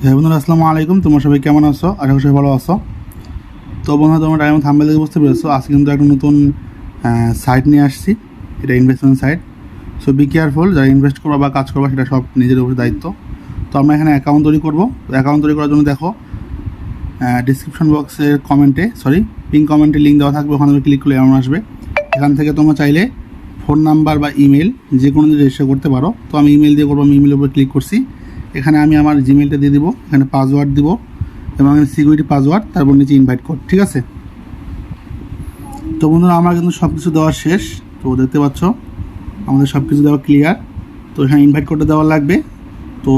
হ্যাঁ বন্ধুরা, আসসালামু আলাইকুম। তোমরা সবাই কেমন আছো? আশা করি সবাই ভালো আছো। তো বন্ধুরা, তোমরা টাইম থাম্বনেল দেখে বুঝতে পেরেছো আজকে কিন্তু একটা নতুন সাইট নিয়ে আসছি। এটা investment site. So be careful, যারা ইনভেস্ট করবা বা কাজ করবা সেটা সব নিজের উপর দায়িত্ব। তো আমরা এখানে অ্যাকাউন্ট তৈরি করবো। তো অ্যাকাউন্ট তৈরি করার জন্য দেখো ডিসক্রিপশন বক্সের পিন কমেন্টে লিঙ্ক দেওয়া থাকবে, ওখানে ক্লিক করলে এমন আসবে। এখান থেকে তোমরা চাইলে ফোন নাম্বার বা ইমেল যে কোনো রেজিস্টার করতে পারো। তো আমি ইমেল দিয়ে করবো, আমি ইমেলের উপর ক্লিক করছি। এখানে আমি আমার জিমেলটা দিয়ে দিব, এখানে পাসওয়ার্ড দিব এবং সিকিউরিটি পাসওয়ার্ড, তারপর নিচে ইনভাইট কোড। ঠিক আছে। তো বন্ধুরা, আমার কিন্তু সব কিছু দেওয়া শেষ। তো দেখতে পাচ্ছ আমাদের সব কিছু দেওয়া ক্লিয়ার। তো এখানে ইনভাইট কোডটা দেওয়া লাগবে। তো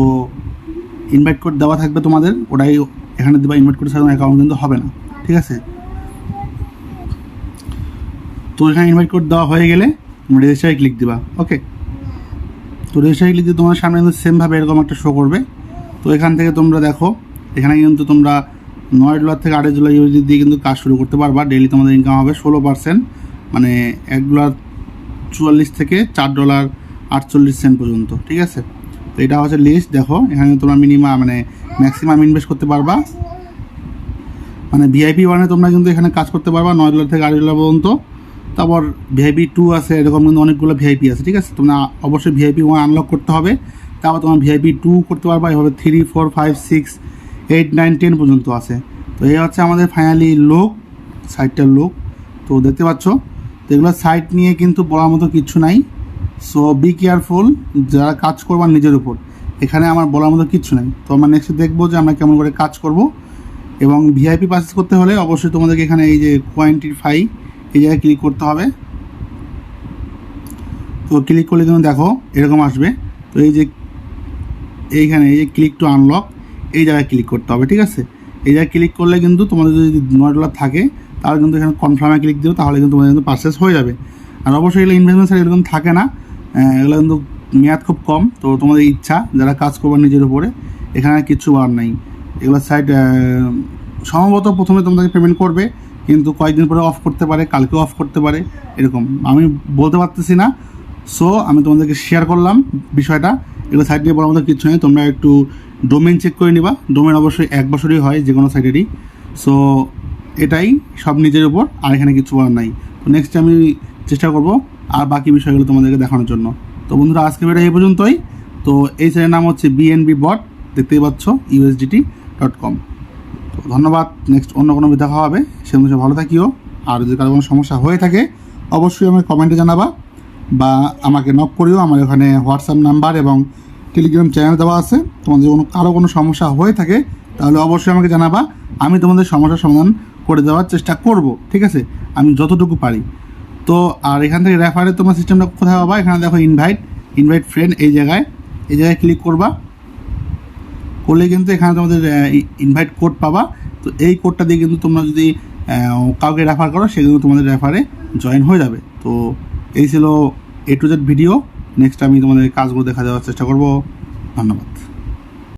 ইনভাইট কোড দেওয়া থাকবে তোমাদের, ওটাই এখানে দেবা। ইনভাইট কোড ছাড়া অ্যাকাউন্ট কিন্তু হবে না। ঠিক আছে। তো এখানে ইনভাইট কোড দেওয়া হয়ে গেলে তোমরা রেজিস্টারে ক্লিক দিবা। ওকে। তো রেজিস্টারে ক্লিক দিয়ে তোমার সামনে কিন্তু সেমভাবে এরকম একটা শো করবে। তো এখান থেকে তোমরা দেখো, এখানে কিন্তু তোমরা $9 থেকে $8 ইউএসডি দিয়ে কিন্তু কাজ শুরু করতে পারবা। ডেইলি তোমাদের ইনকাম হবে 16%, মানে $1.44 থেকে $4.48 পর্যন্ত। ঠিক আছে। তো এটা হচ্ছে লিস্ট। দেখো এখানে তোমরা ম্যাক্সিমাম ইনভেস্ট করতে পারবা। মানে ভিআইপি 1-এ তোমরা কিন্তু এখানে কাজ করতে পারবা $9 থেকে $8 পর্যন্ত। তারপর ভিআইপি 2 আছে, এরকম কিন্তু অনেকগুলো ভিআইপি আছে। ঠিক আছে। তোমরা অবশ্যই ভিআইপি 1 আনলক করতে হবে। তারপর তোমার ভিআইপি 2 করতে পারবা। এভাবে 3, 4, 5, 6, 8, 9, 10 পর্যন্ত আছে। তো এই হচ্ছে আমাদের ফাইনালি সাইটটার লোক। তো দেখতে পাচ্ছ। তো এগুলো সাইট নিয়ে কিন্তু বলার মতো কিছু নাই। সো বি কেয়ারফুল, যারা কাজ করবার নিজের উপর। এখানে আমার বলার মতো কিছু নাই। তো আমরা নেক্সট দেখবো যে আমরা কেমন করে কাজ করব। এবং ভিআইপি পারচেস করতে হলে অবশ্যই তোমাদেরকে এখানে এই যে কোয়ান্টিফাই, এই জায়গায় ক্লিক করতে হবে। তো ক্লিক করলে কিন্তু দেখো এরকম আসবে। তো এইখানে এই যে ক্লিক টু আনলক, এই জায়গায় ক্লিক করতে হবে। ঠিক আছে। এই জায়গায় ক্লিক করলে কিন্তু তোমাদের যদি $9 থাকে তাহলে কিন্তু এখানে কনফার্মে ক্লিক দিও, তাহলে কিন্তু তোমাদের কিন্তু পারচেস হয়ে যাবে। আর অবশ্যই এগুলো ইনভেস্টমেন্ট সাইট এরকম থাকে না, এগুলো কিন্তু মেয়াদ খুব কম। তো তোমাদের ইচ্ছা, যারা কাজ করবার নিজের উপরে, এখানে কিচ্ছু বলার নাই। এগুলো সাইট সম্ভবত প্রথমে তোমাদেরকে পেমেন্ট করবে, কিন্তু কয়েকদিন পরে অফ করতে পারে, কালকেও অফ করতে পারে, এরকম আমি বলতে পারতেছি না। সো আমি তোমাদেরকে শেয়ার করলাম বিষয়টা। এগুলো সাইট নিয়ে বলার মতো কিছু নেই। তোমরা একটু ডোমেন চেক করে নিবা। ডোমেন অবশ্যই 1 বছরই হয় যে কোনো সাইটেরই। সো এটাই সব নিজের উপর, আর এখানে কিছু বলার নাই। তো নেক্সট আমি চেষ্টা করব আর বাকি বিষয়গুলো তোমাদেরকে দেখানোর জন্য। তো বন্ধুরা, আজকে ভিডিও এই পর্যন্তই। তো এই সাইটের নাম হচ্ছে BNB বট, দেখতেই পাচ্ছ, USDT.com। তো ধন্যবাদ। নেক্সট অন্য কোনো দেখা হবে। সে অনুযায়ী ভালো থাকিও। আর যদি কারো কোনো সমস্যা হয়ে থাকে অবশ্যই আমাকে কমেন্টে জানাবা বা আমাকে নক করিও। আমার ওখানে হোয়াটসঅ্যাপ নাম্বার এবং টেলিগ্রাম চ্যানেল দেওয়া আছে। তোমাদের কারো কোনো সমস্যা হয়ে থাকে তাহলে অবশ্যই আমাকে জানাবা। আমি তোমাদের সমস্যার সমাধান করে দেওয়ার চেষ্টা করব। ঠিক আছে, আমি যতটুকু পারি। তো আর এখান থেকে রেফারের তোমার সিস্টেমটা কোথায় পাবা? এখানে দেখো ইনভাইট ফ্রেন্ড, এই জায়গায় ক্লিক করবা। করলে কিন্তু এখানে তোমাদের ইনভাইট কোড পাবা। তো এই কোডটা দিয়ে কিন্তু তোমরা যদি কাউকে রেফার করো, সে কিন্তু তোমাদের রেফারে জয়েন হয়ে যাবে। তো এই ছিল A to Z video. Next আমি তোমাদের কাজগুলো দেখা দেওয়ার চেষ্টা করব। ধন্যবাদ।